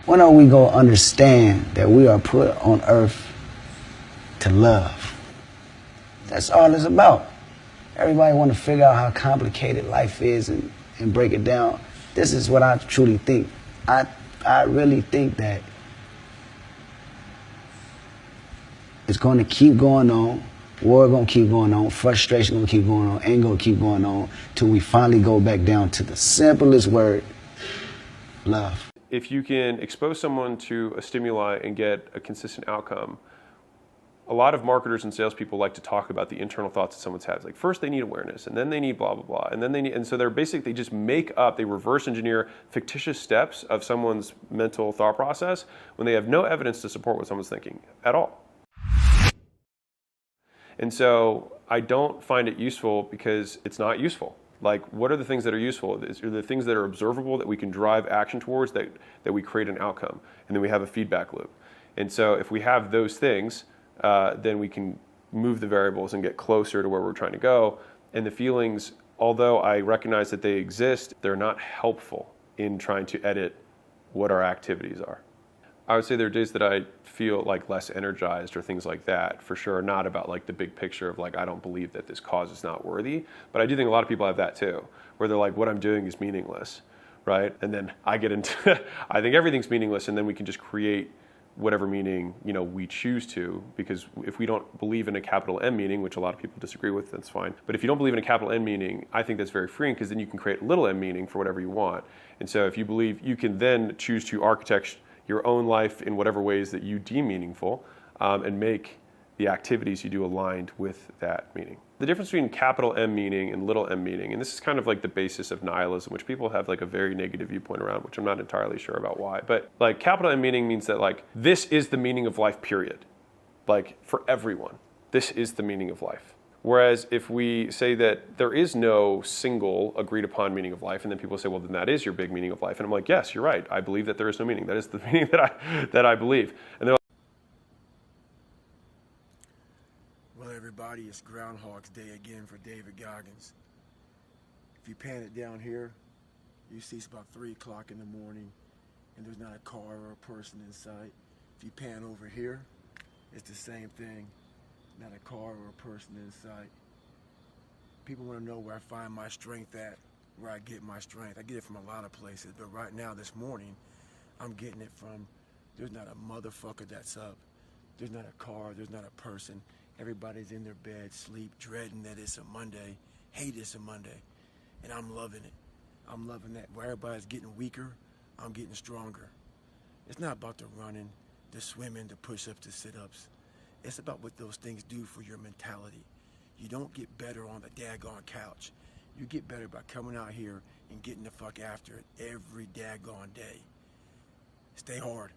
When are we going to understand that we are put on earth to love? That's all it's about. Everybody want to figure out how complicated life is and break it down. This is what I truly think. I really think that it's going to keep going on. War going to keep going on. Frustration going to keep going on. Anger going to keep going on till we finally go back down to the simplest word, love. If you can expose someone to a stimuli and get a consistent outcome, a lot of marketers and salespeople like to talk about the internal thoughts that someone's has. Like first they need awareness, and then they need blah, blah, blah. And then and so they just make up, they reverse engineer fictitious steps of someone's mental thought process when they have no evidence to support what someone's thinking at all. And so I don't find it useful because it's not useful. Like, what are the things that are useful? Are the things that are observable that we can drive action towards, that we create an outcome, and then we have a feedback loop. And so if we have those things, then we can move the variables and get closer to where we're trying to go. And the feelings, although I recognize that they exist, they're not helpful in trying to edit what our activities are. I would say there are days that I feel like less energized or things like that, for sure, not about like the big picture of like, I don't believe that this cause is not worthy, but I do think a lot of people have that too, where they're like, what I'm doing is meaningless, right? And then I get into, I think everything's meaningless, and then we can just create whatever meaning, we choose to, because if we don't believe in a capital M meaning, which a lot of people disagree with, that's fine. But if you don't believe in a capital M meaning, I think that's very freeing, because then you can create a little m meaning for whatever you want. And so if you believe, you can then choose to architect your own life in whatever ways that you deem meaningful, and make the activities you do aligned with that meaning. The difference between capital M meaning and little m meaning, and this is kind of like the basis of nihilism, which people have like a very negative viewpoint around, which I'm not entirely sure about why, but like capital M meaning means that like, this is the meaning of life, period. Like for everyone, this is the meaning of life. Whereas if we say that there is no single agreed upon meaning of life, and then people say, well, then that is your big meaning of life. And I'm like, yes, you're right. I believe that there is no meaning. That is the meaning that I believe. And they're like, well, everybody, it's Groundhog's Day again for David Goggins. If you pan it down here, you see it's about 3 o'clock in the morning, and there's not a car or a person in sight. If you pan over here, it's the same thing. Not a car or a person in sight. People want to know where I find my strength at, where I get my strength. I get it from a lot of places, but right now, this morning, I'm getting it from, there's not a motherfucker that's up. There's not a car, there's not a person. Everybody's in their bed, sleep, dreading that it's a Monday, hate it's a Monday, and I'm loving it. I'm loving that. Where everybody's getting weaker, I'm getting stronger. It's not about the running, the swimming, the push-ups, the sit-ups. It's about what those things do for your mentality. You don't get better on the daggone couch. You get better by coming out here and getting the fuck after it every daggone day. Stay hard.